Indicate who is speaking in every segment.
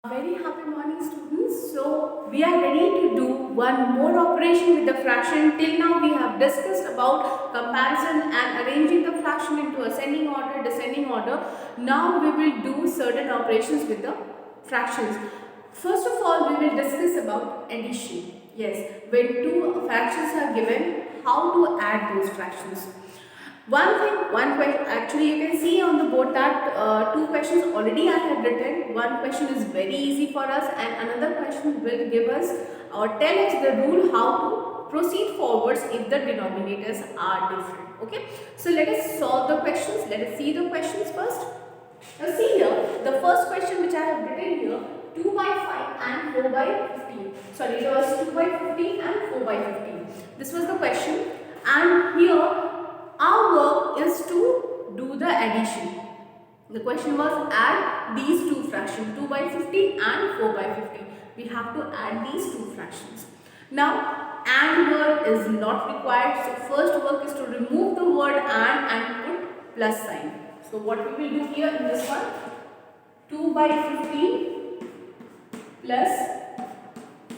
Speaker 1: Very happy morning, students. So we are ready to do one more operation with the fraction. Till now we have discussed about comparison and arranging the fraction into ascending order, descending order. Now we will do certain operations with the fractions. First of all, we will discuss about addition. Yes, when two fractions are given, how to add those fractions. One question, actually you can see on the board that two questions already I have written. One question is very easy for us and another question will give us or tell us the rule how to proceed forwards if the denominators are different. Okay, so let us solve the questions. Let us see the questions first. Now see here, the first question which I have written here, 2 by 5 and 4 by 15. Sorry, it was 2 by 15 and 4 by 15. This was the question, and here our work is to do the addition. The question was add these two fractions, 2 by 15 and 4 by 15. We have to add these two fractions. Now and word is not required. So first work is to remove the word and put plus sign. So what we will do here in this one, 2 by 15 plus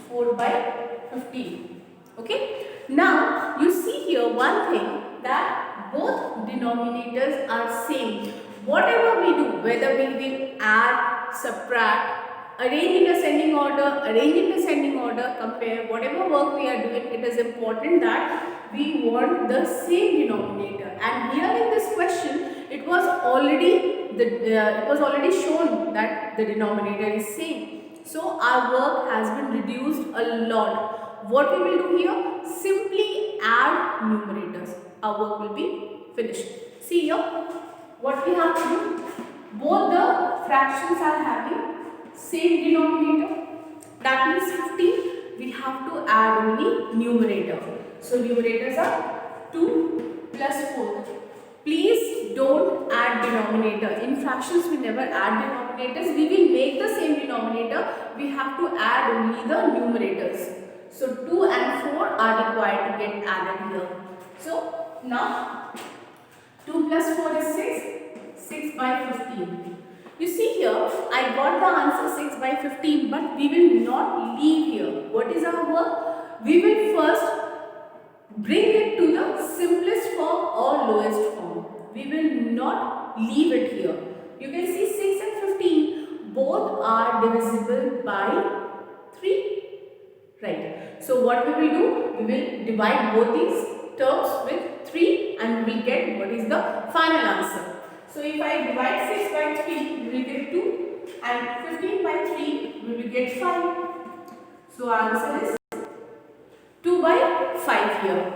Speaker 1: 4 by 15. Okay. Now you see here one thing, that both denominators are same. Whatever we do, whether we will add, subtract, arrange in ascending order, arrange in descending order, compare, whatever work we are doing, it is important that we want the same denominator. And here in this question, it was already shown that the denominator is same. So our work has been reduced a lot. What we will do here? Simply add numerators. Our work will be finished. See here, what we have to do? Both the fractions are having same denominator. That means 15. We have to add only numerator. So numerators are 2 plus 4. Please don't add denominator. In fractions we never add denominators. We will make the same denominator. We have to add only the numerators. So 2 and 4 are required to get added here. So now 2 plus 4 is 6 by 15. You see here, I got the answer 6 by 15, but we will not leave here. What is our work? We will first bring it to the simplest form or lowest form. We will not leave it here. You can see 6 and 15 both are divisible by 3. Right. So what we will do? We will divide both these terms with 3 and we will get what is the final answer. So if I divide 6 by 3, we will get 2 and 15 by 3, we will get 5. So answer is 2 by 5 here.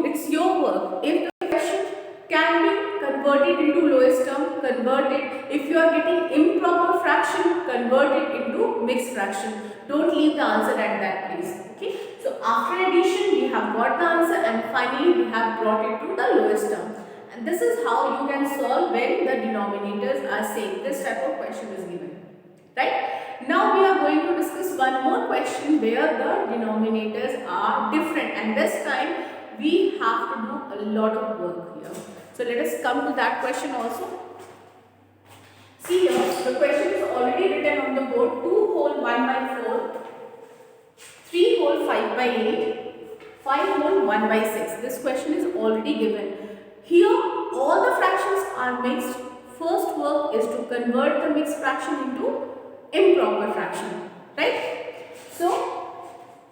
Speaker 1: It's your work. If the question can be converted into lowest term, convert it. If you are getting improper fraction, convert it into mixed fraction. Don't leave the answer at that place. Okay. So after addition, we have got the answer and finally we have brought it to the lowest term. And this is how you can solve when the denominators are same. This type of question is given. Right. Now we are going to discuss one more question where the denominators are different, and this time we have to do a lot of work here. So let us come to that question also. See here, the question is already written on the board. 2 whole 1 by 4, 3 whole 5 by 8, 5 whole 1 by 6. This question is already given. Here all the fractions are mixed. First work is to convert the mixed fraction into improper fraction. Right? So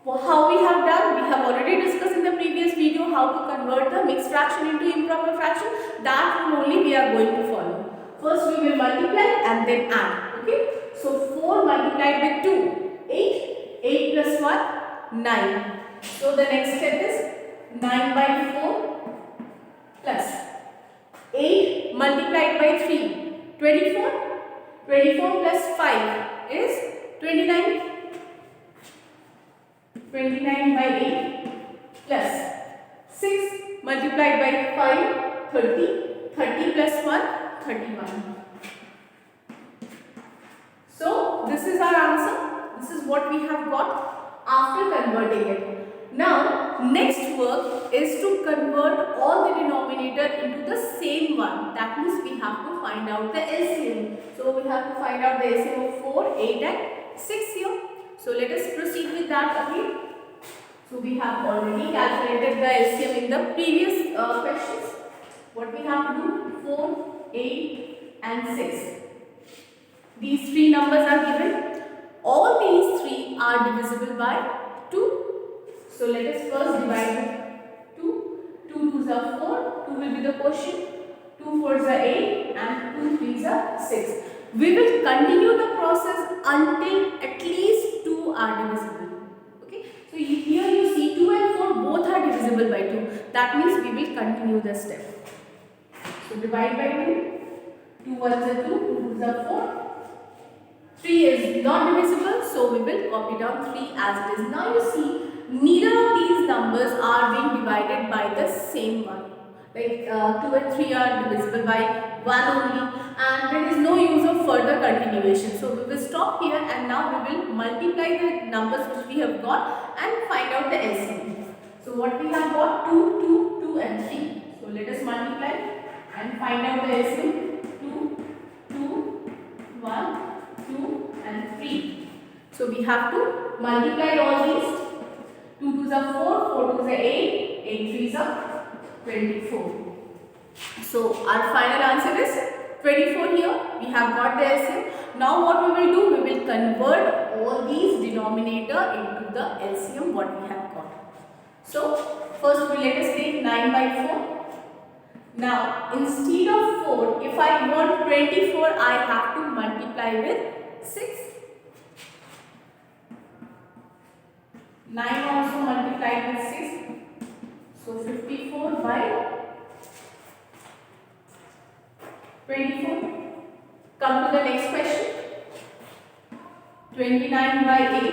Speaker 1: how we have done? We have already discussed in the previous video how to convert the mixed fraction into improper fraction. That rule only we are going to follow. First we will multiply and then add. Okay. So 4 multiplied with 2, 8. 8 plus 1, 9. So the next step is 9 by 4 plus 8 multiplied by 3, 24. 24 plus 5 is 29. 29 by 8 plus 6 multiplied by 5, 30. 30 plus 1, 31. So this is our answer. This is what we have got after converting it. Now next work is to convert all the denominator into the same one. That means we have to find out the LCM. So we have to find out the LCM of 4, 8 and 6 here. So let us proceed with that again. So we have already calculated the LCM in the previous questions. What we have to do? 4, 8 and 6. These three numbers are given. All these three are divisible by 2. So let us first divide with 2. 2 2s are 4. 2 will be the quotient. 2 4s are 8 and 2 3s are 6. We will continue the process until at least 2 are divisible. Okay. So here you see 2 and 4 both are divisible by 2. That means we will continue the step. So divide by 2. 2 1s are 2. 2 2s are 4. 3 is not divisible, so we will copy down 3 as it is. Now you see, neither of these numbers are being divided by the same one. Like 2 and 3 are divisible by 1 only, and there is no use of further continuation. So we will stop here, and now we will multiply the numbers which we have got and find out the LCM. So what we have got? 2, 2, 2 and 3. So let us multiply and find out the LCM. 2, 2, 1. 2 and 3. So we have to multiply all these. 2 2s are 4, 4 2s are 8, 8 3s are 24. So our final answer is 24 here. We have got the LCM. Now what we will do? We will convert all these denominator into the LCM what we have got. So first let us take 9 by 4. Now instead of 4, if I want 24, I have to multiply with 6. 9 also multiplied with 6. So 54 by 24. Come to the next question. 29 by 8.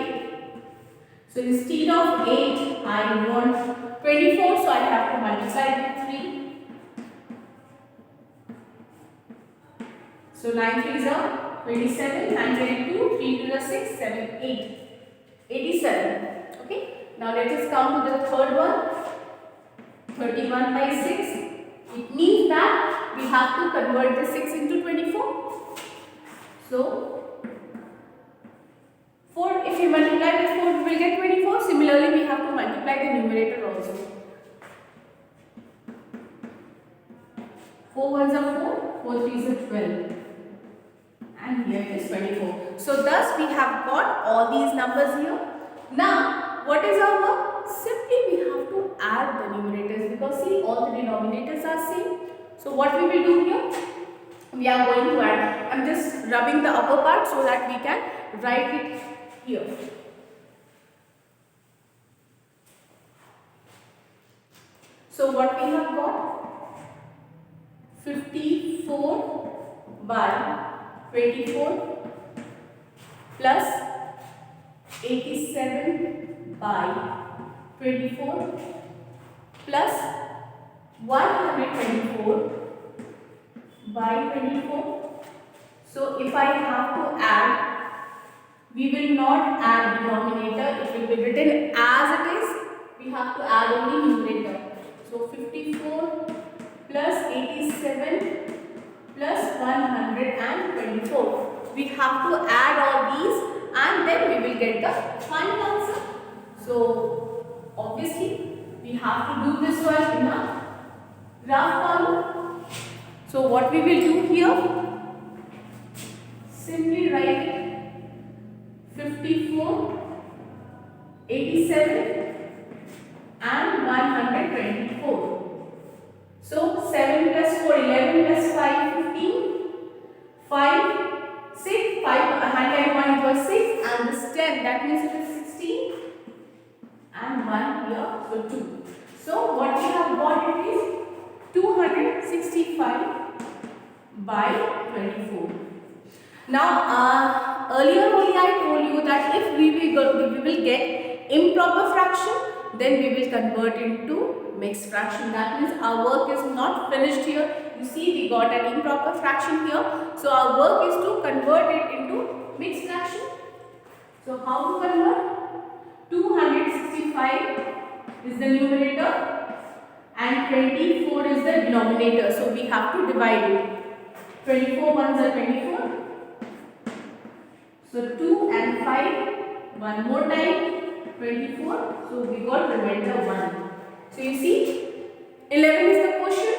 Speaker 1: So instead of 8, I want 24, so I have to multiply with 3. So 9 3s are 27, 9 22, 3 2 is 6, 7, 8. 87. Okay. Now let us come to the third one. 31 by 6. It means that we have to convert the 6 into 24. So 4, if we multiply with 4, we will get 24. Similarly, we have to multiply the numerator also. 4 1s are 4, 4 3s are 12. And here it is 24. So thus we have got all these numbers here. Now what is our work? Simply we have to add the numerators, because see, all the denominators are same. So what we will do here? We are going to add. I am just rubbing the upper part so that we can write it here. So what we have got? 54 by 24 plus 87 by 24 plus 124 by 24. So if I have to add, we will not add denominator, it will be written as it is. We have to add only numerator. So 54 plus 87 plus 124. We have to add all these and then we will get the final answer. So obviously we have to do this one in a graph column. So what we will do here, simply write it 54, 87 and 124. So 7 plus 4, 11 plus 5, 15, 5, 6, 5, hand 1 it was 6 and this 10, that means it is 16 and 1 here, so 2. So what we have got, it is 265 by 24. Now earlier only I told you that if we will get improper fraction, then we will convert into mixed fraction. That means our work is not finished here. You see, we got an improper fraction here. So our work is to convert it into mixed fraction. So how to convert? 265 is the numerator and 24 is the denominator. So we have to divide it. 24 ones are 24. So 2 and 5. One more time. 24. So we got remainder 1. So you see, 11 is the quotient,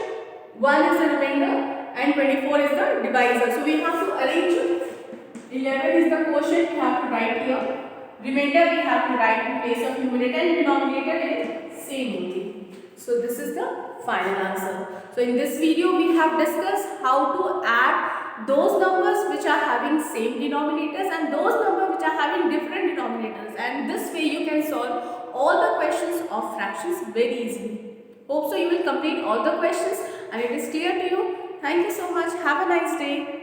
Speaker 1: 1 is the remainder, and 24 is the divisor. So we have to arrange it. 11 is the quotient, we have to write here. Remainder we have to write in place of numerator, and denominator is same only. So this is the final answer. So in this video we have discussed how to add those numbers which are having same denominators and those numbers which are having different denominators, and this way you can solve all the questions of fractions very easily. Hope so you will complete all the questions and it is clear to you. Thank you so much. Have a nice day.